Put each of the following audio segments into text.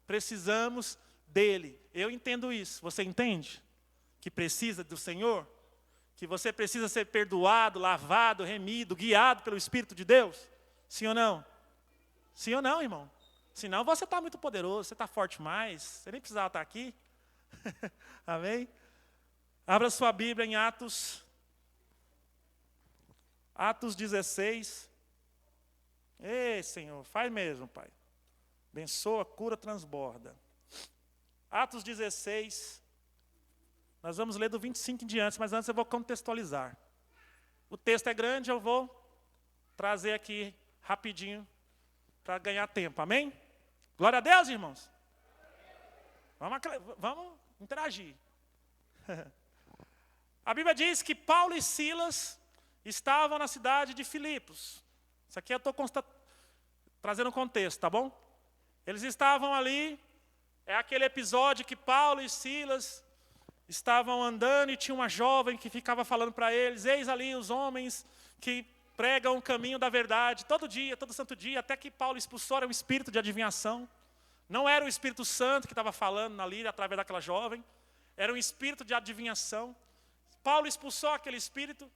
precisamos dele. Eu entendo isso. Você entende? Que precisa do Senhor? Que você precisa ser perdoado, lavado, remido, guiado pelo Espírito de Deus? Sim ou não? Sim ou não, irmão? Senão você está muito poderoso, você está forte demais, você nem precisava estar aqui. Amém? Abra sua Bíblia em Atos 16. Ei, Senhor, faz mesmo, Pai. Abençoa, cura, transborda. Atos 16. Nós vamos ler do 25 em diante, mas antes eu vou contextualizar. O texto é grande, eu vou trazer aqui rapidinho para ganhar tempo. Amém? Glória a Deus, irmãos. Vamos interagir. A Bíblia diz que Paulo e Silas estavam na cidade de Filipos. Isso aqui eu estou trazendo um contexto, tá bom? Eles estavam ali, é aquele episódio que Paulo e Silas estavam andando e tinha uma jovem que ficava falando para eles: eis ali os homens que pregam o caminho da verdade, todo dia, todo santo dia, até que Paulo expulsou um espírito de adivinhação. Não era o Espírito Santo que estava falando ali através daquela jovem, era um espírito de adivinhação. Paulo expulsou aquele espírito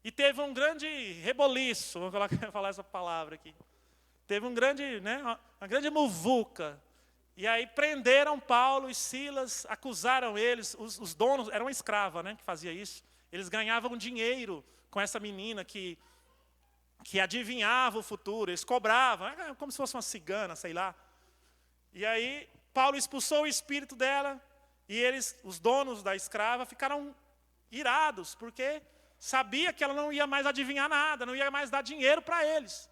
e teve um grande reboliço, vamos falar essa palavra aqui. Teve uma grande muvuca. E aí prenderam Paulo e Silas, acusaram eles, os donos, era uma escrava, que fazia isso. Eles ganhavam dinheiro com essa menina que adivinhava o futuro, eles cobravam, como se fosse uma cigana, sei lá. E aí Paulo expulsou o espírito dela e eles, os donos da escrava, ficaram irados, porque sabia que ela não ia mais adivinhar nada, não ia mais dar dinheiro para eles.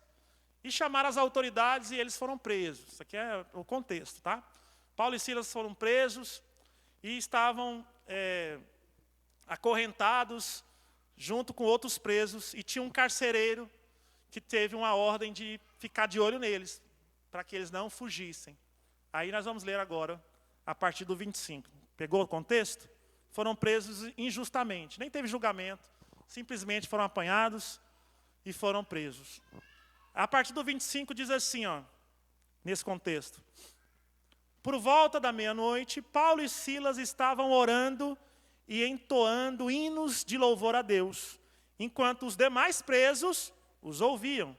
E chamaram as autoridades e eles foram presos. Isso aqui é o contexto, tá? Paulo e Silas foram presos e estavam acorrentados junto com outros presos. E tinha um carcereiro que teve uma ordem de ficar de olho neles, para que eles não fugissem. Aí nós vamos ler agora, a partir do 25. Pegou o contexto? Foram presos injustamente. Nem teve julgamento. Simplesmente foram apanhados e foram presos. A partir do 25 diz assim, nesse contexto. Por volta da meia-noite, Paulo e Silas estavam orando e entoando hinos de louvor a Deus, enquanto os demais presos os ouviam.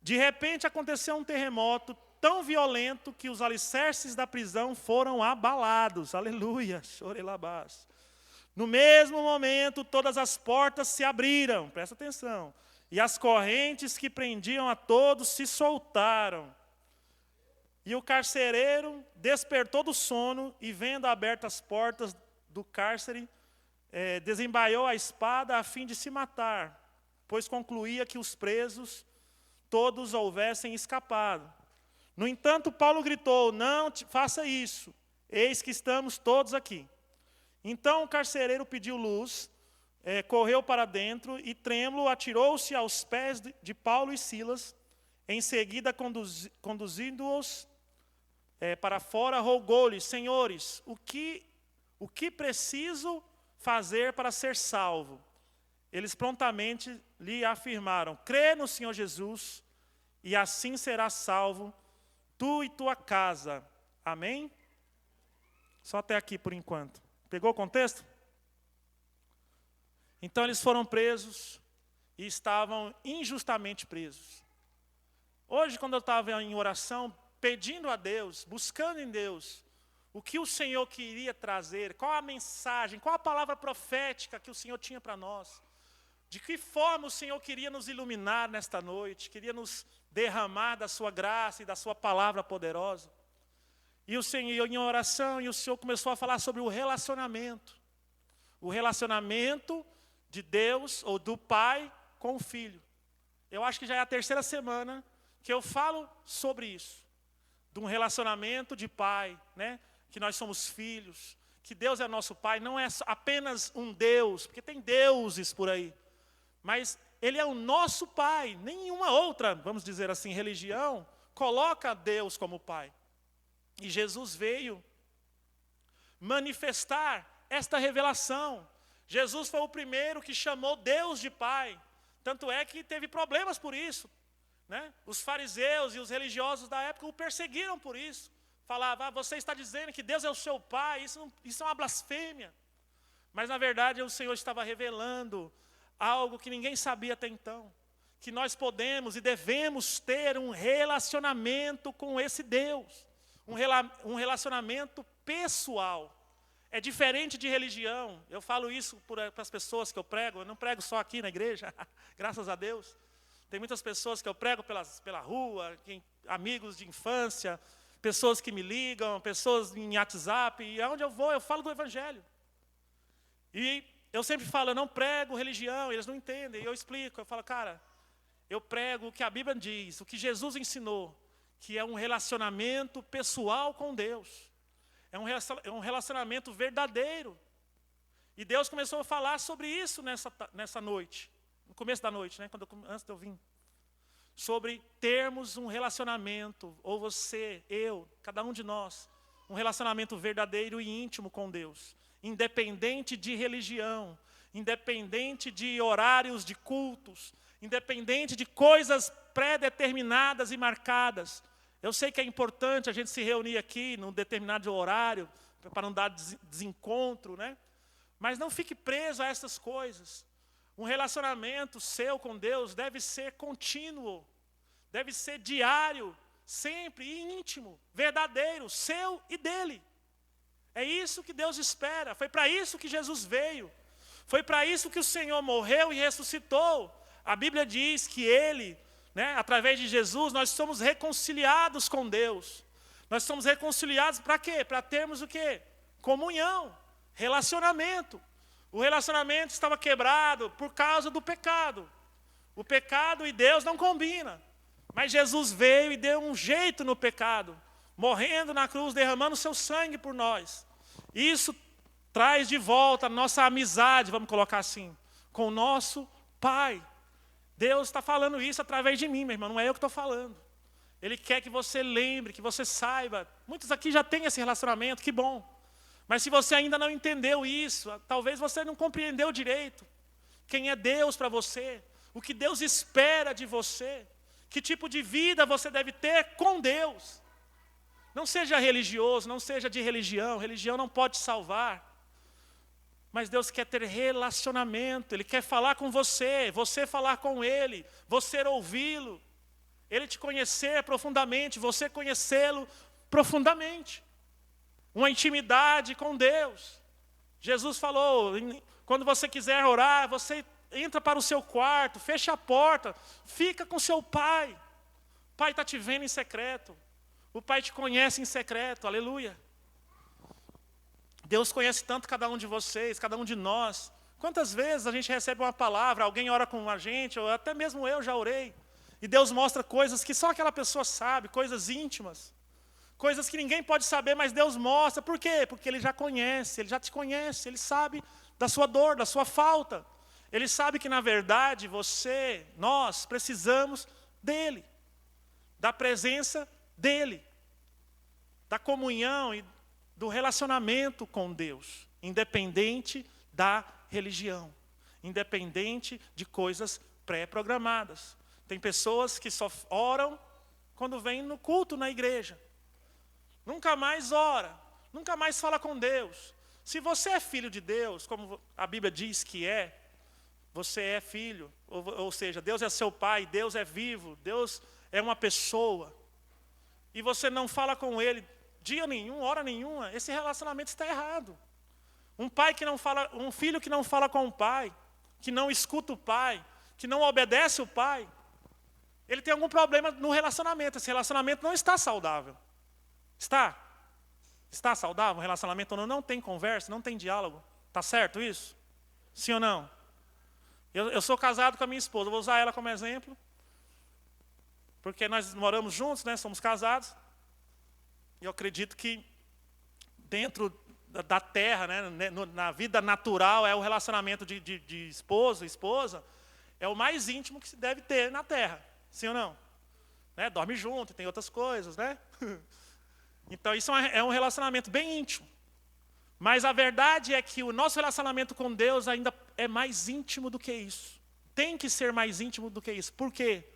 De repente aconteceu um terremoto tão violento que os alicerces da prisão foram abalados. Aleluia, chorelabás. No mesmo momento, todas as portas se abriram, presta atenção, e as correntes que prendiam a todos se soltaram. E o carcereiro despertou do sono e, vendo abertas as portas do cárcere, desembaiou a espada a fim de se matar, pois concluía que os presos todos houvessem escapado. No entanto, Paulo gritou: não faça isso, eis que estamos todos aqui. Então o carcereiro pediu luz, correu para dentro e, trêmulo, atirou-se aos pés de Paulo e Silas. Em seguida, conduzindo-os para fora, rogou-lhes: senhores, o que preciso fazer para ser salvo? Eles prontamente lhe afirmaram: crê no Senhor Jesus, e assim serás salvo, tu e tua casa. Amém? Só até aqui por enquanto. Pegou o contexto? Então eles foram presos e estavam injustamente presos. Hoje, quando eu estava em oração, pedindo a Deus, buscando em Deus, o que o Senhor queria trazer, qual a mensagem, qual a palavra profética que o Senhor tinha para nós, de que forma o Senhor queria nos iluminar nesta noite, queria nos derramar da sua graça e da sua palavra poderosa. E o Senhor, em oração, e o Senhor começou a falar sobre o relacionamento de Deus, ou do Pai, com o Filho. Eu acho que já é a terceira semana que eu falo sobre isso, de um relacionamento de Pai, que nós somos filhos, que Deus é nosso Pai, não é apenas um Deus, porque tem deuses por aí, mas Ele é o nosso Pai. Nenhuma outra, vamos dizer assim, religião coloca Deus como Pai. E Jesus veio manifestar esta revelação. Jesus foi o primeiro que chamou Deus de Pai. Tanto é que teve problemas por isso. né? Os fariseus e os religiosos da época o perseguiram por isso. Falavam, você está dizendo que Deus é o seu pai, isso é uma blasfêmia. Mas na verdade o Senhor estava revelando algo que ninguém sabia até então. Que nós podemos e devemos ter um relacionamento com esse Deus. Um relacionamento pessoal. É diferente de religião. Eu falo isso para as pessoas que eu prego. Eu não prego só aqui na igreja, graças a Deus. Tem muitas pessoas que eu prego pela rua, amigos de infância, pessoas que me ligam, pessoas em WhatsApp. E aonde eu vou, eu falo do Evangelho. E eu sempre falo, eu não prego religião, eles não entendem. E eu explico, eu falo, cara, eu prego o que a Bíblia diz, o que Jesus ensinou, que é um relacionamento pessoal com Deus. É um relacionamento verdadeiro. E Deus começou a falar sobre isso nessa noite. No começo da noite, né? Antes de eu vir. Sobre termos um relacionamento, ou você, eu, cada um de nós, um relacionamento verdadeiro e íntimo com Deus. Independente de religião, independente de horários de cultos, independente de coisas pré-determinadas e marcadas. Eu sei que é importante a gente se reunir aqui num determinado horário, para não dar desencontro, né? Mas não fique preso a essas coisas. Um relacionamento seu com Deus deve ser contínuo, deve ser diário, sempre e íntimo, verdadeiro, seu e dele. É isso que Deus espera, foi para isso que Jesus veio, foi para isso que o Senhor morreu e ressuscitou. A Bíblia diz que Ele, né, através de Jesus, nós somos reconciliados com Deus. Nós somos reconciliados para quê? Para termos o quê? Comunhão, relacionamento. O relacionamento estava quebrado por causa do pecado. O pecado e Deus não combinam. Mas Jesus veio e deu um jeito no pecado, morrendo na cruz, derramando seu sangue por nós. Isso traz de volta a nossa amizade, vamos colocar assim, com o nosso Pai. Deus está falando isso através de mim, meu irmão, não é eu que estou falando. Ele quer que você lembre, que você saiba. Muitos aqui já têm esse relacionamento, que bom. Mas se você ainda não entendeu isso, talvez você não compreendeu direito quem é Deus para você, o que Deus espera de você, que tipo de vida você deve ter com Deus. Não seja religioso, não seja de religião, religião não pode salvar. Mas Deus quer ter relacionamento, Ele quer falar com você, você falar com Ele, você ouvi-lo, Ele te conhecer profundamente, você conhecê-lo profundamente. Uma intimidade com Deus. Jesus falou, quando você quiser orar, você entra para o seu quarto, fecha a porta, fica com seu Pai. O Pai está te vendo em secreto. O Pai te conhece em secreto, aleluia. Deus conhece tanto cada um de vocês, cada um de nós. Quantas vezes a gente recebe uma palavra, alguém ora com a gente, ou até mesmo eu já orei, e Deus mostra coisas que só aquela pessoa sabe, coisas íntimas, coisas que ninguém pode saber, mas Deus mostra. Por quê? Porque Ele já conhece, Ele já te conhece, Ele sabe da sua dor, da sua falta. Ele sabe que, na verdade, você, nós, precisamos dEle, da presença dEle, da comunhão e do relacionamento com Deus, independente da religião, independente de coisas pré-programadas. Tem pessoas que só oram quando vêm no culto na igreja. Nunca mais ora, nunca mais fala com Deus. Se você é filho de Deus, como a Bíblia diz que é, você é filho, ou seja, Deus é seu pai, Deus é vivo, Deus é uma pessoa, e você não fala com Ele dia nenhum, hora nenhuma, esse relacionamento está errado. Um filho que não fala com o pai, que não escuta o pai, que não obedece o pai, ele tem algum problema no relacionamento. Esse relacionamento não está saudável. Está? Está saudável o relacionamento? Não tem conversa, não tem diálogo. Está certo isso? Sim ou não? Eu sou casado com a minha esposa, vou usar ela como exemplo, porque nós moramos juntos, né? Somos casados. E eu acredito que dentro da terra, né, na vida natural, é o relacionamento de esposo e esposa, é o mais íntimo que se deve ter na terra. Sim ou não? Né? Dorme junto, tem outras coisas, né? Então isso é um relacionamento bem íntimo. Mas a verdade é que o nosso relacionamento com Deus ainda é mais íntimo do que isso. Tem que ser mais íntimo do que isso. Por quê?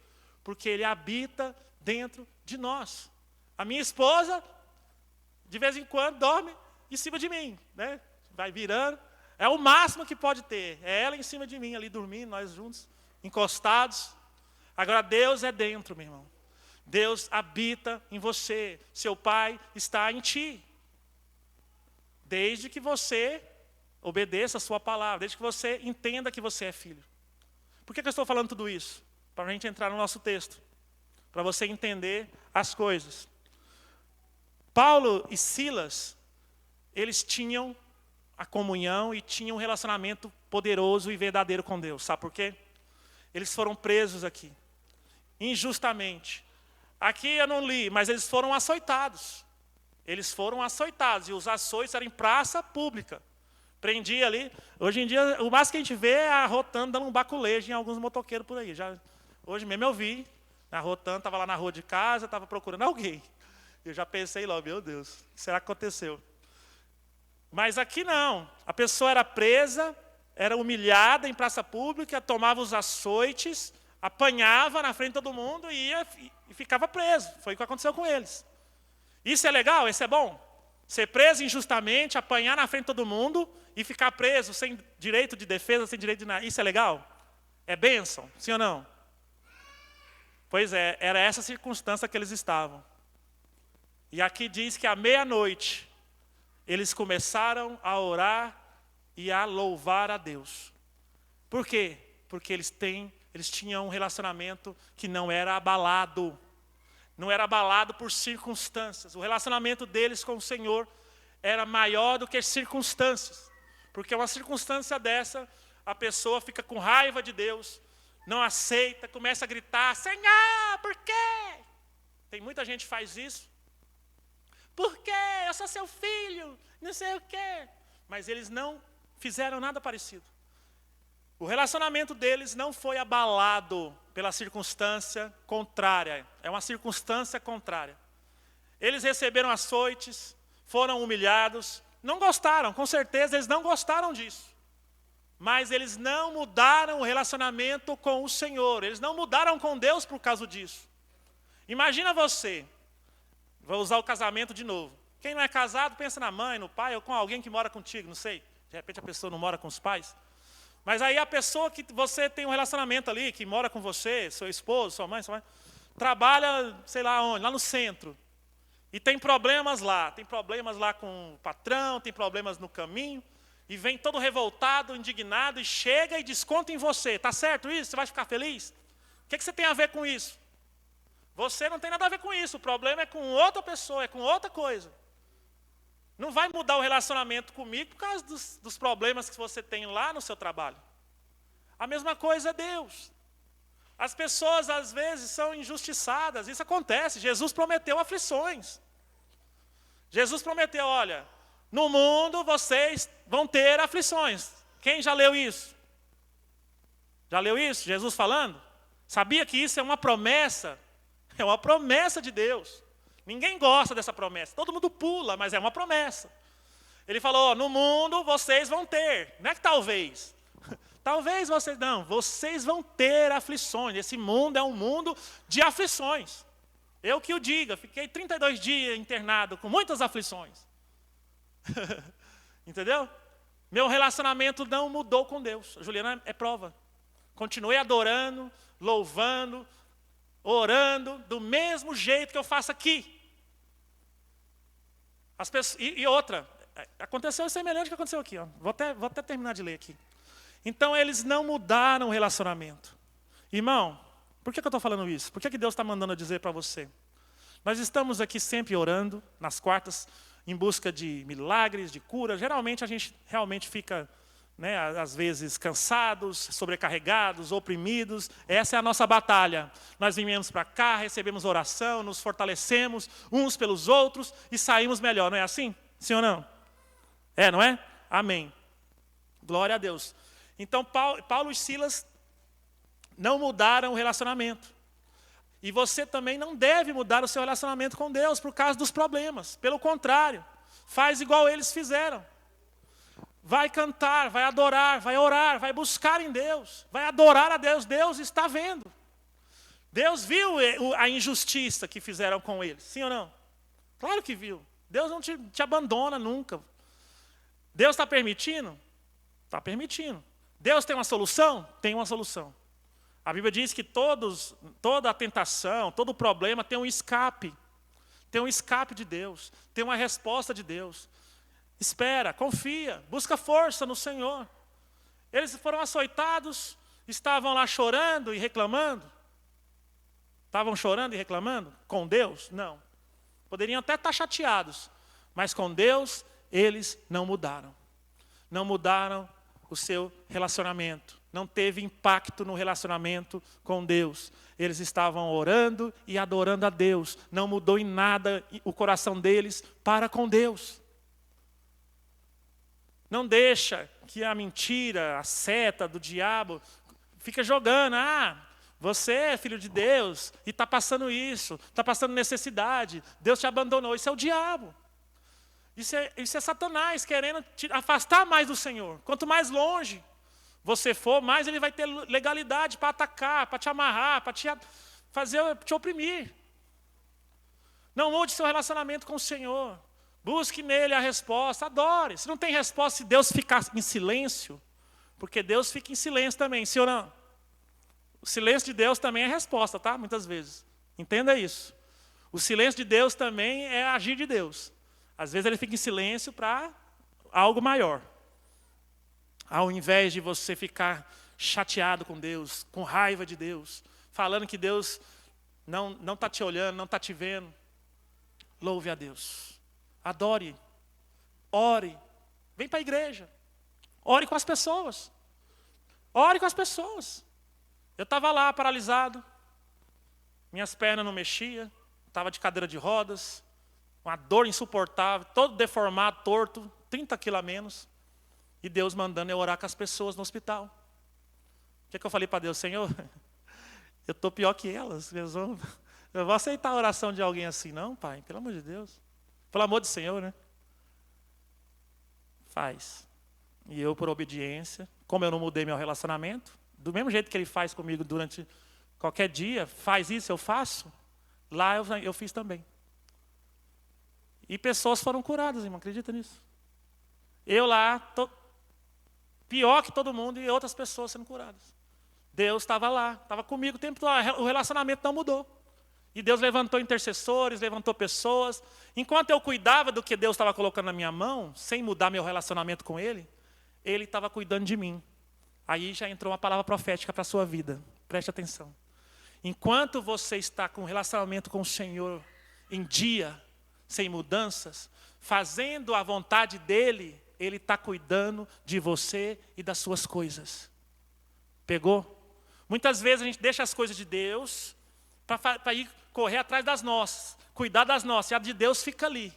Porque Ele habita dentro de nós. A minha esposa, de vez em quando, dorme em cima de mim, né? Vai virando. É o máximo que pode ter. É ela em cima de mim, ali dormindo, nós juntos, encostados. Agora, Deus é dentro, meu irmão. Deus habita em você. Seu Pai está em ti. Desde que você obedeça a sua palavra. Desde que você entenda que você é filho. Por que eu estou falando tudo isso? Para a gente entrar no nosso texto. Para você entender as coisas. Paulo e Silas, eles tinham a comunhão e tinham um relacionamento poderoso e verdadeiro com Deus. Sabe por quê? Eles foram presos aqui, injustamente. Aqui eu não li, mas eles foram açoitados. Eles foram açoitados, e os açoites eram em praça pública. Prendia ali. Hoje em dia, o mais que a gente vê é arrotando, dando um baculejo em alguns motoqueiros por aí. Hoje mesmo eu vi, arrotando, estava lá na rua de casa, estava procurando alguém. Eu já pensei logo, meu Deus, o que será que aconteceu? Mas aqui não. A pessoa era presa, era humilhada em praça pública, tomava os açoites, apanhava na frente de todo mundo e ficava preso. Foi o que aconteceu com eles. Isso é legal? Isso é bom? Ser preso injustamente, apanhar na frente de todo mundo e ficar preso sem direito de defesa, sem direito de nada. Isso é legal? É bênção? Sim ou não? Pois é, era essa circunstância que eles estavam. E aqui diz que à meia-noite, eles começaram a orar e a louvar a Deus. Por quê? Porque eles tinham um relacionamento que não era abalado. Não era abalado por circunstâncias. O relacionamento deles com o Senhor era maior do que circunstâncias. Porque uma circunstância dessa, a pessoa fica com raiva de Deus, não aceita, começa a gritar, Senhor, por quê? Tem muita gente que faz isso. Por quê? Eu sou seu filho, não sei o quê. Mas eles não fizeram nada parecido. O relacionamento deles não foi abalado pela circunstância contrária. É uma circunstância contrária. Eles receberam açoites, foram humilhados, não gostaram, com certeza eles não gostaram disso. Mas eles não mudaram o relacionamento com o Senhor. Eles não mudaram com Deus por causa disso. Imagina você. Vou usar o casamento de novo. Quem não é casado, pensa na mãe, no pai, ou com alguém que mora contigo, não sei. De repente a pessoa não mora com os pais. Mas aí a pessoa que você tem um relacionamento ali, que mora com você, seu esposo, sua mãe, trabalha, sei lá onde, lá no centro. E tem problemas lá. Tem problemas lá com o patrão, tem problemas no caminho. E vem todo revoltado, indignado, e chega e desconta em você. Está certo isso? Você vai ficar feliz? O que você tem a ver com isso? Você não tem nada a ver com isso. O problema é com outra pessoa, é com outra coisa. Não vai mudar o relacionamento comigo por causa dos problemas que você tem lá no seu trabalho. A mesma coisa é Deus. As pessoas, às vezes, são injustiçadas. Isso acontece. Jesus prometeu aflições. Jesus prometeu, olha, no mundo vocês vão ter aflições. Quem já leu isso? Já leu isso? Jesus falando? Sabia que isso é uma promessa? É uma promessa de Deus. Ninguém gosta dessa promessa. Todo mundo pula, mas é uma promessa. Ele falou, no mundo vocês vão ter. Não é que talvez. Talvez vocês não. Vocês vão ter aflições. Esse mundo é um mundo de aflições. Eu que o diga. Fiquei 32 dias internado com muitas aflições. Entendeu? Meu relacionamento não mudou com Deus. A Juliana é prova. Continuei adorando, louvando, orando, do mesmo jeito que eu faço aqui. As pessoas, e outra, aconteceu semelhante ao que aconteceu aqui. Ó. Vou até terminar de ler aqui. Então, eles não mudaram o relacionamento. Irmão, por que eu estou falando isso? Por que Deus está mandando eu dizer para você? Nós estamos aqui sempre orando, nas quartas, em busca de milagres, de cura. Geralmente, a gente realmente fica, né, às vezes, cansados, sobrecarregados, oprimidos. Essa é a nossa batalha. Nós viemos para cá, recebemos oração, nos fortalecemos uns pelos outros e saímos melhor. Não é assim? Sim ou não? É, não é? Amém. Glória a Deus. Então, Paulo e Silas não mudaram o relacionamento. E você também não deve mudar o seu relacionamento com Deus por causa dos problemas. Pelo contrário, faz igual eles fizeram. Vai cantar, vai adorar, vai orar, vai buscar em Deus, vai adorar a Deus. Deus está vendo. Deus viu a injustiça que fizeram com eles, sim ou não? Claro que viu. Deus não te abandona nunca. Deus está permitindo? Está permitindo. Deus tem uma solução? Tem uma solução. A Bíblia diz que toda a tentação, todo problema tem um escape. Tem um escape de Deus. Tem uma resposta de Deus. Espera, confia, busca força no Senhor. Eles foram açoitados, estavam lá chorando e reclamando. Estavam chorando e reclamando com Deus? Não. Poderiam até estar chateados, mas com Deus eles não mudaram. Não mudaram o seu relacionamento. Não teve impacto no relacionamento com Deus. Eles estavam orando e adorando a Deus. Não mudou em nada o coração deles para com Deus. Não deixa que a mentira, a seta do diabo, fica jogando. Você é filho de Deus e está passando isso, está passando necessidade. Deus te abandonou. Isso é o diabo. Isso é Satanás querendo te afastar mais do Senhor. Quanto mais longe você for, mais ele vai ter legalidade para atacar, para te amarrar, para te oprimir. Não mude seu relacionamento com o Senhor. Busque nele a resposta, adore. Se não tem resposta, se Deus ficar em silêncio, porque Deus fica em silêncio também, sim ou não? O silêncio de Deus também é resposta, tá? Muitas vezes. Entenda isso. O silêncio de Deus também é agir de Deus. Às vezes ele fica em silêncio para algo maior. Ao invés de você ficar chateado com Deus, com raiva de Deus, falando que Deus não está te olhando, não está te vendo, louve a Deus. Adore. Ore. Vem para a igreja. Ore com as pessoas. Ore com as pessoas. Eu estava lá paralisado. Minhas pernas não mexiam. Estava de cadeira de rodas. Uma dor insuportável. Todo deformado, torto. 30 quilos a menos. E Deus mandando eu orar com as pessoas no hospital. O que eu falei para Deus? Senhor, eu estou pior que elas. Eu vou aceitar a oração de alguém assim. Não, Pai, pelo amor de Deus. Pelo amor do Senhor, né? Faz. E eu, por obediência, como eu não mudei meu relacionamento, do mesmo jeito que ele faz comigo durante qualquer dia, faz isso, eu faço, lá eu fiz também. E pessoas foram curadas, irmão, acredita nisso? Eu lá, pior que todo mundo, e outras pessoas sendo curadas. Deus estava lá, estava comigo o tempo todo, o relacionamento não mudou. E Deus levantou intercessores, levantou pessoas. Enquanto eu cuidava do que Deus estava colocando na minha mão, sem mudar meu relacionamento com Ele, Ele estava cuidando de mim. Aí já entrou uma palavra profética para a sua vida. Preste atenção. Enquanto você está com um relacionamento com o Senhor em dia, sem mudanças, fazendo a vontade dEle, Ele está cuidando de você e das suas coisas. Pegou? Muitas vezes a gente deixa as coisas de Deus para ir correr atrás das nossas, cuidar das nossas, e a de Deus fica ali.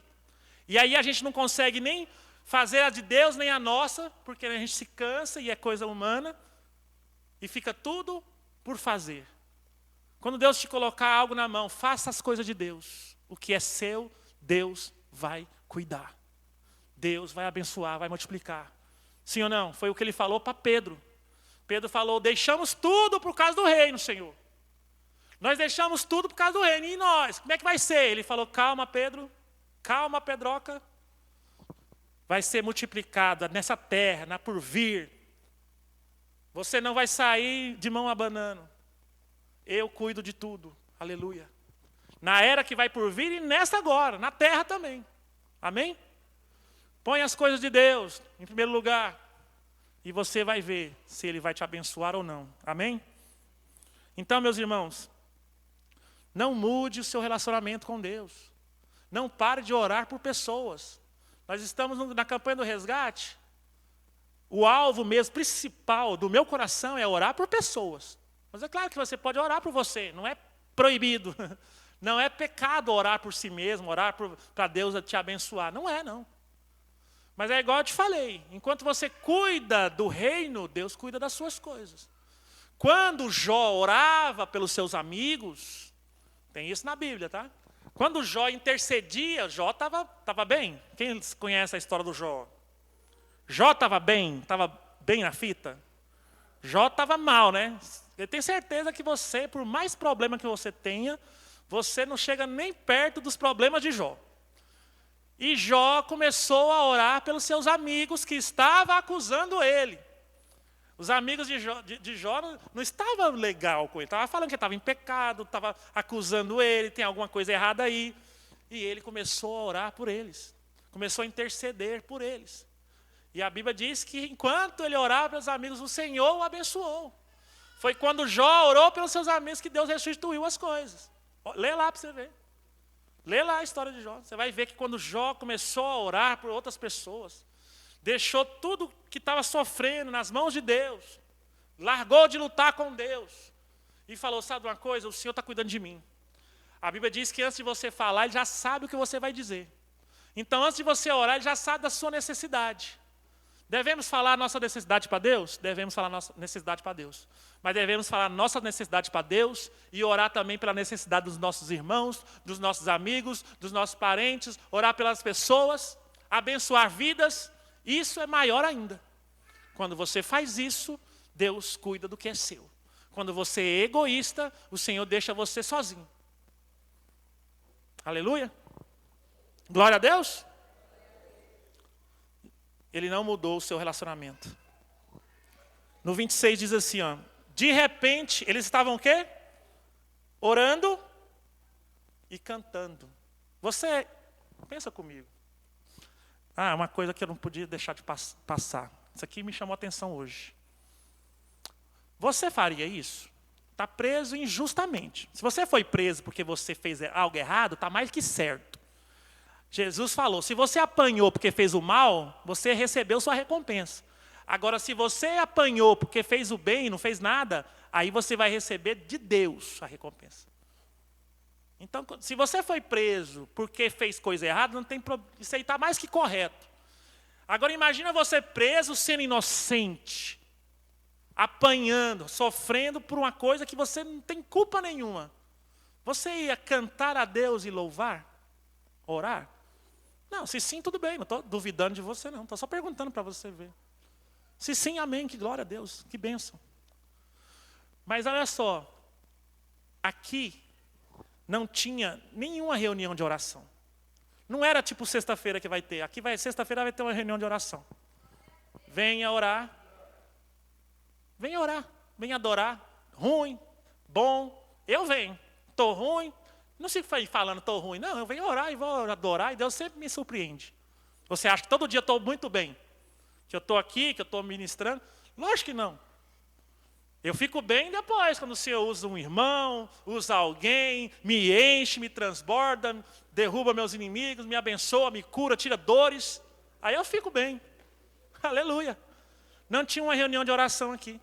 E aí a gente não consegue nem fazer a de Deus, nem a nossa, porque a gente se cansa e é coisa humana, e fica tudo por fazer. Quando Deus te colocar algo na mão, faça as coisas de Deus. O que é seu, Deus vai cuidar. Deus vai abençoar, vai multiplicar. Sim ou não? Foi o que ele falou para Pedro. Pedro falou, deixamos tudo por causa do reino, Senhor. Nós deixamos tudo por causa do reino. E nós? Como é que vai ser? Ele falou, calma, Pedro. Calma, Pedroca. Vai ser multiplicada nessa terra, na por vir. Você não vai sair de mão abanando. Eu cuido de tudo. Aleluia. Na era que vai por vir e nessa agora, na terra também. Amém? Põe as coisas de Deus em primeiro lugar. E você vai ver se Ele vai te abençoar ou não. Amém? Então, meus irmãos, não mude o seu relacionamento com Deus. Não pare de orar por pessoas. Nós estamos na campanha do resgate. O alvo mesmo, principal do meu coração é orar por pessoas. Mas é claro que você pode orar por você. Não é proibido. Não é pecado orar por si mesmo, orar para Deus te abençoar. Não é, não. Mas é igual eu te falei. Enquanto você cuida do reino, Deus cuida das suas coisas. Quando Jó orava pelos seus amigos, tem isso na Bíblia, tá? Quando Jó intercedia, Jó estava bem. Quem conhece a história do Jó? Jó estava bem na fita? Jó estava mal, né? Eu tenho certeza que você, por mais problema que você tenha, você não chega nem perto dos problemas de Jó. E Jó começou a orar pelos seus amigos que estavam acusando ele. Os amigos de Jó não estavam legal com ele, estavam falando que ele estava em pecado, estavam acusando ele, tem alguma coisa errada aí. E ele começou a orar por eles, começou a interceder por eles. E a Bíblia diz que enquanto ele orava pelos amigos, o Senhor o abençoou. Foi quando Jó orou pelos seus amigos que Deus restituiu as coisas. Lê lá para você ver. Lê lá a história de Jó. Você vai ver que quando Jó começou a orar por outras pessoas, deixou tudo que estava sofrendo nas mãos de Deus, largou de lutar com Deus e falou, sabe uma coisa? O Senhor está cuidando de mim. A Bíblia diz que antes de você falar, Ele já sabe o que você vai dizer. Então, antes de você orar, Ele já sabe da sua necessidade. Devemos falar a nossa necessidade para Deus? Devemos falar a nossa necessidade para Deus. Mas devemos falar a nossa necessidade para Deus e orar também pela necessidade dos nossos irmãos, dos nossos amigos, dos nossos parentes, orar pelas pessoas, abençoar vidas. Isso é maior ainda. Quando você faz isso, Deus cuida do que é seu. Quando você é egoísta, o Senhor deixa você sozinho. Aleluia. Glória a Deus. Ele não mudou o seu relacionamento. No 26 diz assim, ó, de repente, eles estavam o quê? Orando e cantando. Você, pensa comigo. Uma coisa que eu não podia deixar de passar. Isso aqui me chamou a atenção hoje. Você faria isso? Está preso injustamente. Se você foi preso porque você fez algo errado, está mais que certo. Jesus falou, se você apanhou porque fez o mal, você recebeu sua recompensa. Agora, se você apanhou porque fez o bem e não fez nada, aí você vai receber de Deus a recompensa. Então, se você foi preso porque fez coisa errada, não tem problema, isso aí está mais que correto. Agora, imagina você preso sendo inocente, apanhando, sofrendo por uma coisa que você não tem culpa nenhuma. Você ia cantar a Deus e louvar? Orar? Não, se sim, tudo bem, não estou duvidando de você não, estou só perguntando para você ver. Se sim, amém, que glória a Deus, que bênção. Mas olha só, aqui não tinha nenhuma reunião de oração. Não era tipo sexta-feira que vai ter, aqui sexta-feira vai ter uma reunião de oração. Venha orar, venha adorar, ruim, bom, eu venho, estou ruim, não fico falando estou ruim, não, eu venho orar e vou adorar e Deus sempre me surpreende. Você acha que todo dia estou muito bem? Que eu estou aqui, que eu estou ministrando? Lógico que não. Eu fico bem depois, quando o Senhor usa um irmão, usa alguém, me enche, me transborda, derruba meus inimigos, me abençoa, me cura, tira dores. Aí eu fico bem. Aleluia. Não tinha uma reunião de oração aqui.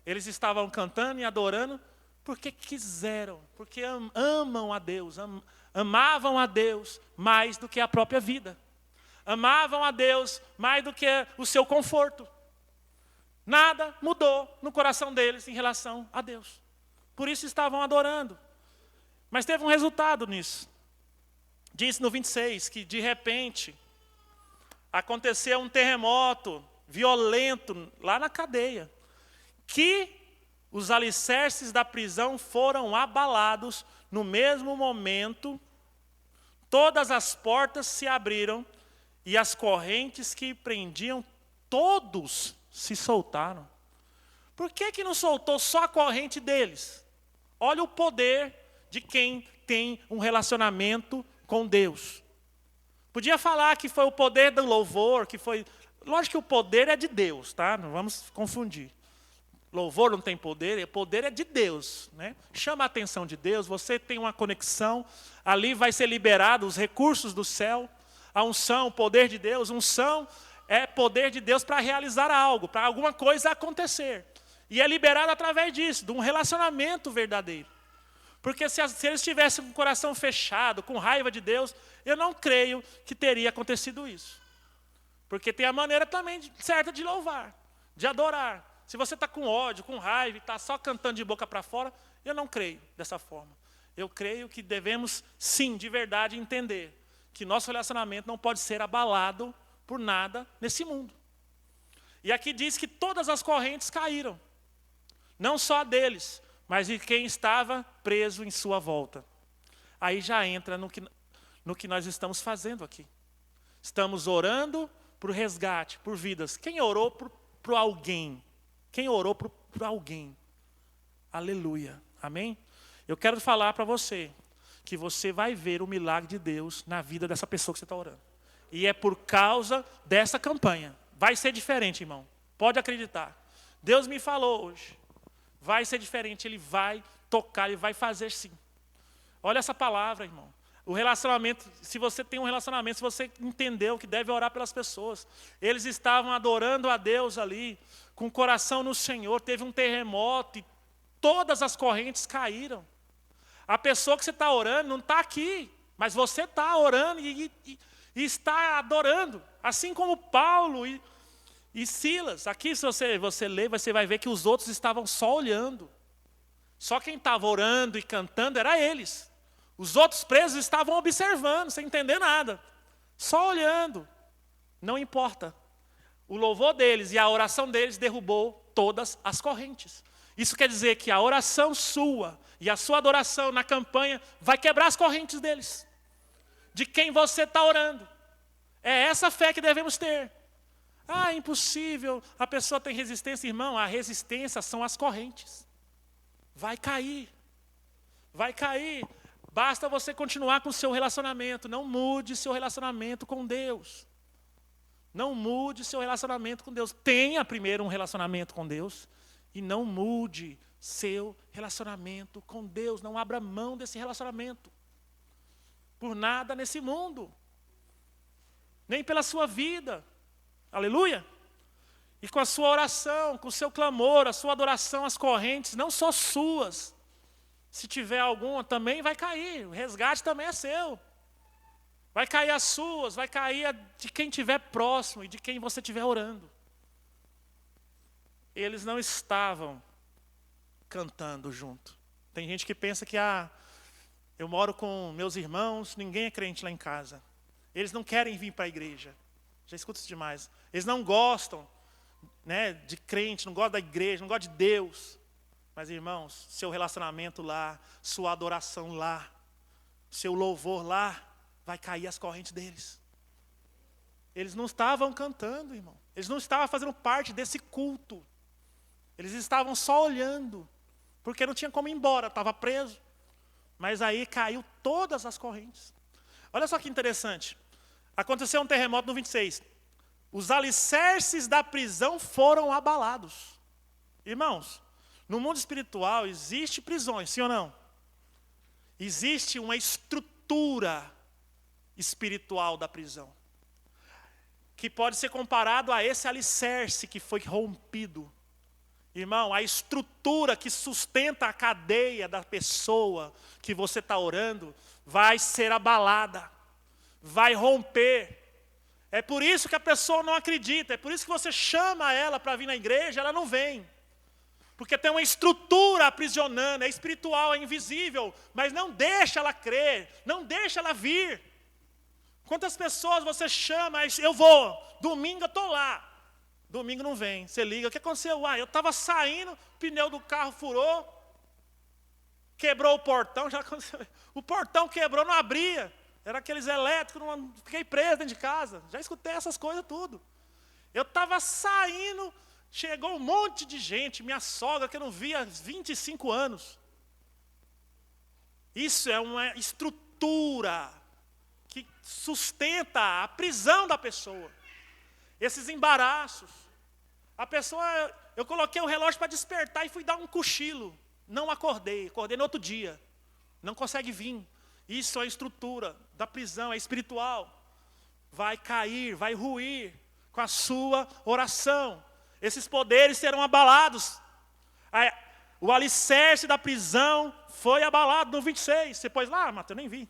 Eles estavam cantando e adorando porque quiseram, porque amam a Deus, amavam a Deus mais do que a própria vida. Amavam a Deus mais do que o seu conforto. Nada mudou no coração deles em relação a Deus. Por isso estavam adorando. Mas teve um resultado nisso. Diz no 26 que de repente aconteceu um terremoto violento lá na cadeia. Que os alicerces da prisão foram abalados no mesmo momento. Todas as portas se abriram e as correntes que prendiam todos se soltaram. Por que não soltou só a corrente deles? Olha o poder de quem tem um relacionamento com Deus. Podia falar que foi o poder do louvor, que foi... Lógico que o poder é de Deus, tá? Não vamos confundir. Louvor não tem poder, o poder é de Deus, né? Chama a atenção de Deus, você tem uma conexão, ali vai ser liberado os recursos do céu, a unção, o poder de Deus, unção é poder de Deus para realizar algo, para alguma coisa acontecer. E é liberado através disso, de um relacionamento verdadeiro. Porque se eles tivessem com o coração fechado, com raiva de Deus, eu não creio que teria acontecido isso. Porque tem a maneira também certa de louvar, de adorar. Se você está com ódio, com raiva, e está só cantando de boca para fora, eu não creio dessa forma. Eu creio que devemos, sim, de verdade, entender que nosso relacionamento não pode ser abalado por nada nesse mundo. E aqui diz que todas as correntes caíram. Não só deles, mas de quem estava preso em sua volta. Aí já entra no que nós estamos fazendo aqui. Estamos orando por resgate, por vidas. Quem orou por alguém? Quem orou por alguém? Aleluia. Amém? Eu quero falar para você que você vai ver o milagre de Deus na vida dessa pessoa que você está orando. E é por causa dessa campanha. Vai ser diferente, irmão. Pode acreditar. Deus me falou hoje. Vai ser diferente. Ele vai tocar, ele vai fazer sim. Olha essa palavra, irmão. O relacionamento, se você tem um relacionamento, se você entendeu que deve orar pelas pessoas. Eles estavam adorando a Deus ali, com o coração no Senhor. Teve um terremoto e todas as correntes caíram. A pessoa que você está orando não está aqui, mas você está orando e está adorando. Assim como Paulo e Silas. Aqui, se você ler, você vai ver que os outros estavam só olhando. Só quem estava orando e cantando era eles. Os outros presos estavam observando, sem entender nada. Só olhando. Não importa. O louvor deles e a oração deles derrubou todas as correntes. Isso quer dizer que a oração sua e a sua adoração na campanha vai quebrar as correntes deles. De quem você está orando. É essa fé que devemos ter. Ah, é impossível, a pessoa tem resistência. Irmão, a resistência são as correntes. Vai cair. Vai cair. Basta você continuar com o seu relacionamento. Não mude seu relacionamento com Deus. Não mude seu relacionamento com Deus. Tenha primeiro um relacionamento com Deus. E não mude seu relacionamento com Deus. Não abra mão desse relacionamento. Por nada nesse mundo. Nem pela sua vida. Aleluia. E com a sua oração, com o seu clamor, a sua adoração, as correntes, não só suas. Se tiver alguma, também vai cair. O resgate também é seu. Vai cair as suas, vai cair a de quem estiver próximo e de quem você estiver orando. Eles não estavam cantando junto. Tem gente que pensa que eu moro com meus irmãos, ninguém é crente lá em casa. Eles não querem vir para a igreja. Já escuto isso demais. Eles não gostam, né, de crente, não gostam da igreja, não gostam de Deus. Mas, irmãos, seu relacionamento lá, sua adoração lá, seu louvor lá, vai cair as correntes deles. Eles não estavam cantando, irmão. Eles não estavam fazendo parte desse culto. Eles estavam só olhando, porque não tinha como ir embora, estava preso. Mas aí caiu todas as correntes. Olha só que interessante. Aconteceu um terremoto no 26. Os alicerces da prisão foram abalados. Irmãos, no mundo espiritual existe prisões, sim ou não? Existe uma estrutura espiritual da prisão, que pode ser comparado a esse alicerce que foi rompido. Irmão, a estrutura que sustenta a cadeia da pessoa que você está orando vai ser abalada, vai romper. É por isso que a pessoa não acredita, é por isso que você chama ela para vir na igreja, ela não vem. Porque tem uma estrutura aprisionando, é espiritual, é invisível, mas não deixa ela crer, não deixa ela vir. Quantas pessoas você chama, eu vou, domingo eu estou lá. Domingo não vem, você liga, o que aconteceu? Eu estava saindo, o pneu do carro furou, quebrou o portão, já aconteceu. O portão quebrou, não abria. Era aqueles elétricos, fiquei preso dentro de casa. Já escutei essas coisas tudo. Eu estava saindo, chegou um monte de gente, minha sogra que eu não via há 25 anos. Isso é uma estrutura que sustenta a prisão da pessoa. Esses embaraços. A pessoa, eu coloquei o relógio para despertar e fui dar um cochilo. Não acordei no outro dia. Não consegue vir. Isso é a estrutura da prisão, é espiritual. Vai cair, vai ruir com a sua oração. Esses poderes serão abalados. O alicerce da prisão foi abalado no 26. Você pôs lá, Mateus? Eu nem vi.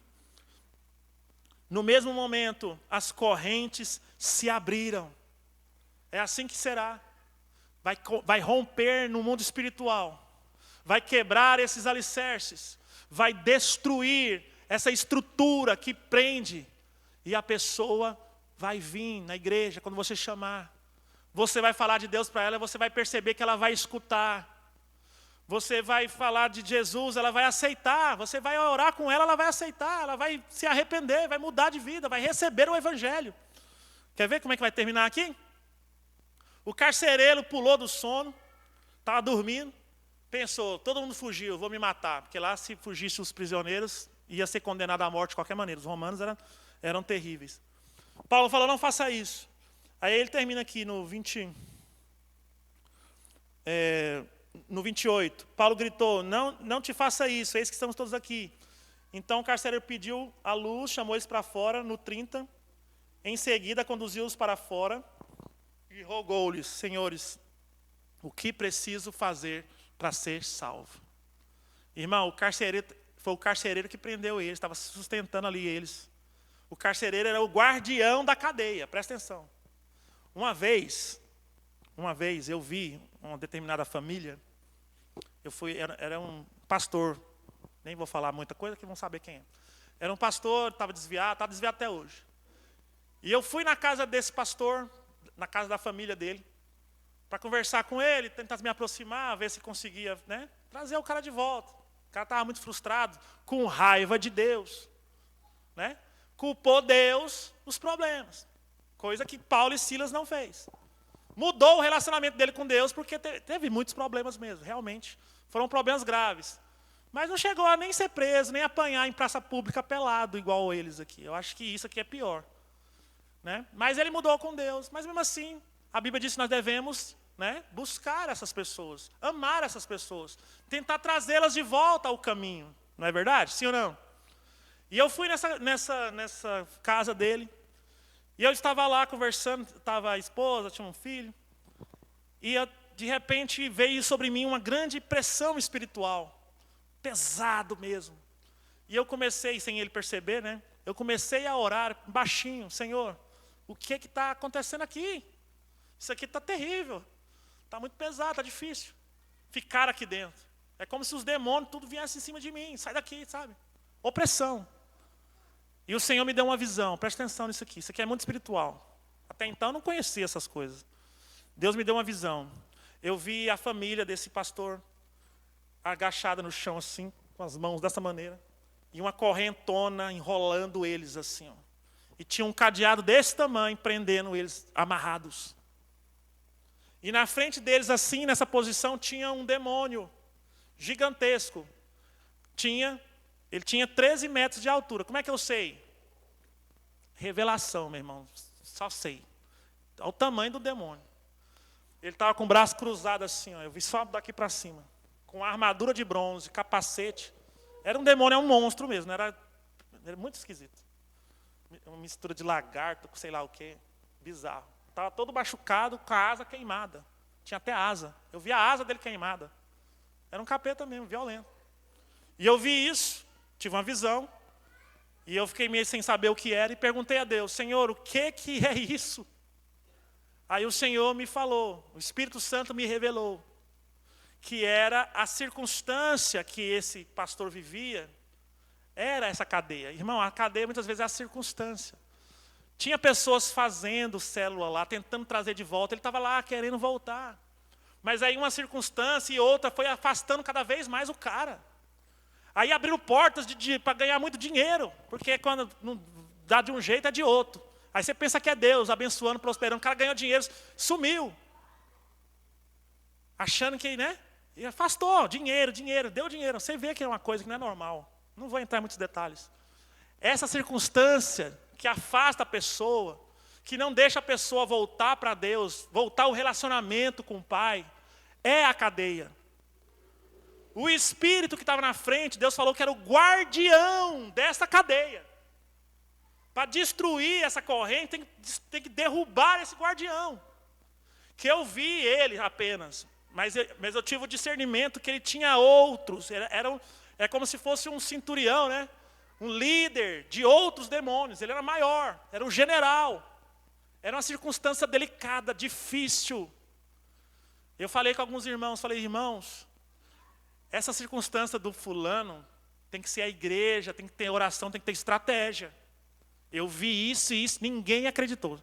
No mesmo momento, as correntes se abriram. É assim que será. Vai romper no mundo espiritual. Vai quebrar esses alicerces. Vai destruir essa estrutura que prende. E a pessoa vai vir na igreja quando você chamar. Você vai falar de Deus para ela, você vai perceber que ela vai escutar. Você vai falar de Jesus, ela vai aceitar. Você vai orar com ela, ela vai aceitar. Ela vai se arrepender, vai mudar de vida, vai receber o evangelho. Quer ver como é que vai terminar aqui? O carcereiro pulou do sono, estava dormindo, pensou, todo mundo fugiu, vou me matar. Porque lá, se fugissem os prisioneiros, ia ser condenado à morte de qualquer maneira. Os romanos eram terríveis. Paulo falou, não faça isso. Aí ele termina aqui no 28. Paulo gritou, não te faça isso, eis que estamos todos aqui. Então o carcereiro pediu a luz, chamou eles para fora, no 30. Em seguida, conduziu-os para fora e rogou-lhes, senhores, o que preciso fazer para ser salvo? Irmão, foi o carcereiro que prendeu eles, estava sustentando ali eles. O carcereiro era o guardião da cadeia, presta atenção. Uma vez eu vi uma determinada família, era um pastor, nem vou falar muita coisa que vão saber quem é. Era um pastor, estava desviado até hoje. E eu fui na casa desse pastor, na casa da família dele, para conversar com ele, tentar me aproximar, ver se conseguia, trazer o cara de volta. O cara estava muito frustrado, com raiva de Deus. Culpou Deus dos problemas. Coisa que Paulo e Silas não fez. Mudou o relacionamento dele com Deus, porque teve muitos problemas mesmo, realmente. Foram problemas graves. Mas não chegou a nem ser preso, nem apanhar em praça pública pelado, igual eles aqui. Eu acho que isso aqui é pior. Mas ele mudou com Deus. Mas mesmo assim, a Bíblia diz que nós devemos buscar essas pessoas, amar essas pessoas, tentar trazê-las de volta ao caminho. Não é verdade? Sim ou não? E eu fui nessa casa dele, e eu estava lá conversando, estava a esposa, tinha um filho, e de repente veio sobre mim uma grande pressão espiritual, pesado mesmo. E eu comecei, sem ele perceber, eu comecei a orar baixinho, Senhor, o que está acontecendo aqui? Isso aqui está terrível, está muito pesado, está difícil ficar aqui dentro. É como se os demônios tudo viessem em cima de mim, sai daqui, sabe? Opressão. E o Senhor me deu uma visão, presta atenção nisso aqui é muito espiritual. Até então eu não conhecia essas coisas. Deus me deu uma visão. Eu vi a família desse pastor agachada no chão assim, com as mãos dessa maneira, e uma correntona enrolando eles assim, ó. E tinha um cadeado desse tamanho prendendo eles amarrados. E na frente deles assim, nessa posição, tinha um demônio gigantesco. Ele tinha 13 metros de altura. Como é que eu sei? Revelação, meu irmão. Só sei. Olha o tamanho do demônio. Ele estava com o braço cruzado assim, ó. Eu vi só daqui para cima. Com armadura de bronze, capacete. Era um demônio, é um monstro mesmo. Era muito esquisito. Uma mistura de lagarto com sei lá o quê. Bizarro. Estava todo machucado, com a asa queimada. Tinha até asa. Eu vi a asa dele queimada. Era um capeta mesmo, violento. E eu vi isso. Tive uma visão, e eu fiquei meio sem saber o que era, e perguntei a Deus, Senhor, o que é isso? Aí o Senhor me falou, o Espírito Santo me revelou, que era a circunstância que esse pastor vivia, era essa cadeia. Irmão, a cadeia muitas vezes é a circunstância. Tinha pessoas fazendo célula lá, tentando trazer de volta, ele estava lá querendo voltar. Mas aí uma circunstância e outra foi afastando cada vez mais o cara. Aí abriram portas para ganhar muito dinheiro, porque quando não dá de um jeito é de outro. Aí você pensa que é Deus abençoando, prosperando. O cara ganhou dinheiro, sumiu. Achando que, e afastou, dinheiro, deu dinheiro. Você vê que é uma coisa que não é normal. Não vou entrar em muitos detalhes. Essa circunstância que afasta a pessoa, que não deixa a pessoa voltar para Deus, voltar ao relacionamento com o Pai, é a cadeia. O espírito que estava na frente, Deus falou que era o guardião dessa cadeia. Para destruir essa corrente, tem que derrubar esse guardião. Que eu vi ele apenas, mas eu tive o discernimento que ele tinha outros. É como se fosse um centurião, um líder de outros demônios. Ele era maior, era um general. Era uma circunstância delicada, difícil. Eu falei com alguns irmãos, irmãos, essa circunstância do fulano tem que ser a igreja, tem que ter oração, tem que ter estratégia. Eu vi isso e isso, ninguém acreditou.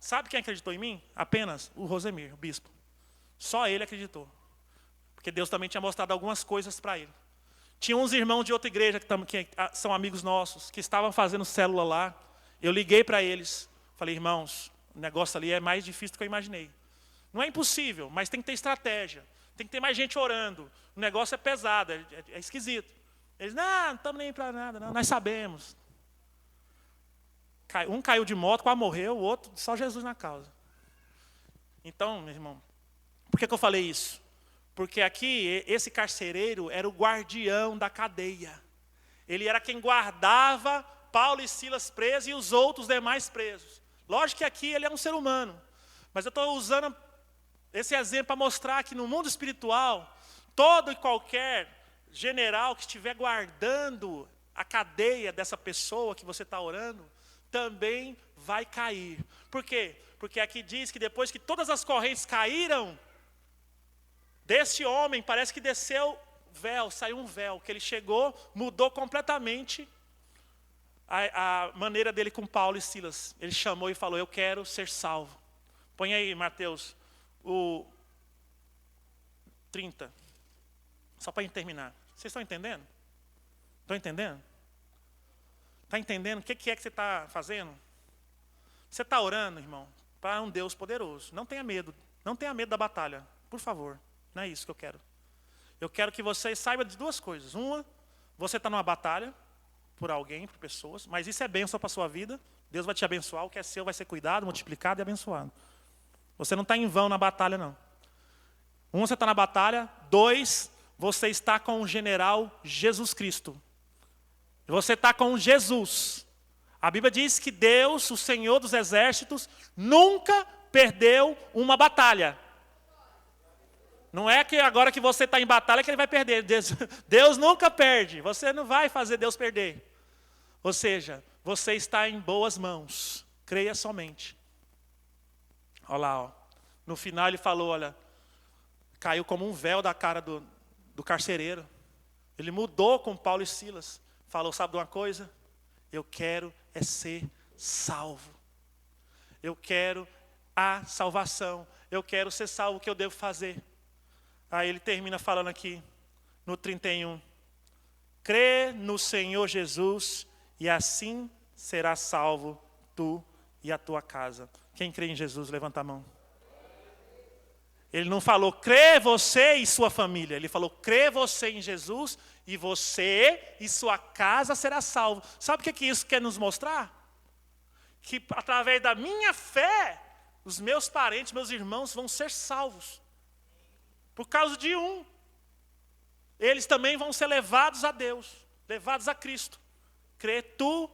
Sabe quem acreditou em mim? Apenas o Rosemir, o bispo. Só ele acreditou. Porque Deus também tinha mostrado algumas coisas para ele. Tinha uns irmãos de outra igreja, que são amigos nossos, que estavam fazendo célula lá. Eu liguei para eles, falei, irmãos, o negócio ali é mais difícil do que eu imaginei. Não é impossível, mas tem que ter estratégia. Tem que ter mais gente orando. O negócio é pesado, é esquisito. Eles, não estamos nem para nada, não, nós sabemos. Um caiu de moto, quase morreu, o outro, só Jesus na causa. Então, meu irmão, por que eu falei isso? Porque aqui, esse carcereiro era o guardião da cadeia. Ele era quem guardava Paulo e Silas presos e os outros demais presos. Lógico que aqui ele é um ser humano. Mas eu estou usando esse exemplo para mostrar que no mundo espiritual, todo e qualquer general que estiver guardando a cadeia dessa pessoa que você está orando, também vai cair. Por quê? Porque aqui diz que depois que todas as correntes caíram, desse homem parece que desceu véu, saiu um véu, que ele chegou, mudou completamente a maneira dele com Paulo e Silas. Ele chamou e falou, eu quero ser salvo. Põe aí, Mateus, o 30. Só para terminar. Vocês estão entendendo? Estão entendendo? Está entendendo o que é que você está fazendo? Você está orando, irmão, para um Deus poderoso. Não tenha medo. Não tenha medo da batalha. Por favor. Não é isso que eu quero. Eu quero que você saiba de duas coisas. Uma, você está numa batalha por alguém, por pessoas, mas isso é bênção para a sua vida. Deus vai te abençoar. O que é seu vai ser cuidado, multiplicado e abençoado. Você não está em vão na batalha, não. Um, você está na batalha. Dois, você está com o general Jesus Cristo. Você está com Jesus. A Bíblia diz que Deus, o Senhor dos exércitos, nunca perdeu uma batalha. Não é que agora que você está em batalha que ele vai perder. Deus nunca perde. Você não vai fazer Deus perder. Ou seja, você está em boas mãos. Creia somente. Olha lá, ó. No final ele falou, olha, caiu como um véu da cara do carcereiro. Ele mudou com Paulo e Silas. Falou, sabe de uma coisa? Eu quero é ser salvo. Eu quero a salvação. Eu quero ser salvo, o que eu devo fazer? Aí ele termina falando aqui, no 31. Crê no Senhor Jesus e assim serás salvo tu e a tua casa. Quem crê em Jesus, levanta a mão. Ele não falou, crê você e sua família. Ele falou, crê você em Jesus e você e sua casa será salvo. Sabe o que isso quer nos mostrar? Que através da minha fé, os meus parentes, meus irmãos vão ser salvos. Por causa de um. Eles também vão ser levados a Deus, levados a Cristo. Crê tu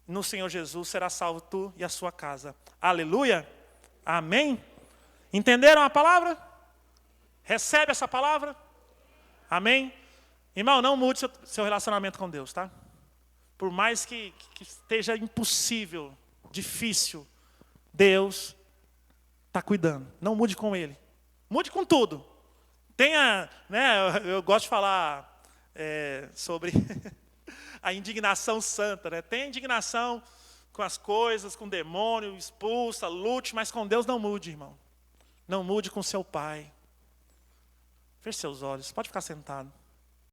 no Senhor Jesus, será salvo tu e a sua casa. Aleluia. Amém. Entenderam a palavra? Recebe essa palavra? Amém? Irmão, não mude seu relacionamento com Deus, tá? Por mais que esteja impossível, difícil, Deus está cuidando. Não mude com Ele. Mude com tudo. Tenha, né, eu gosto de falar sobre a indignação santa, né? Tenha indignação com as coisas, com o demônio, expulsa, lute, mas com Deus não mude, irmão. Não mude com seu pai. Feche seus olhos, pode ficar sentado.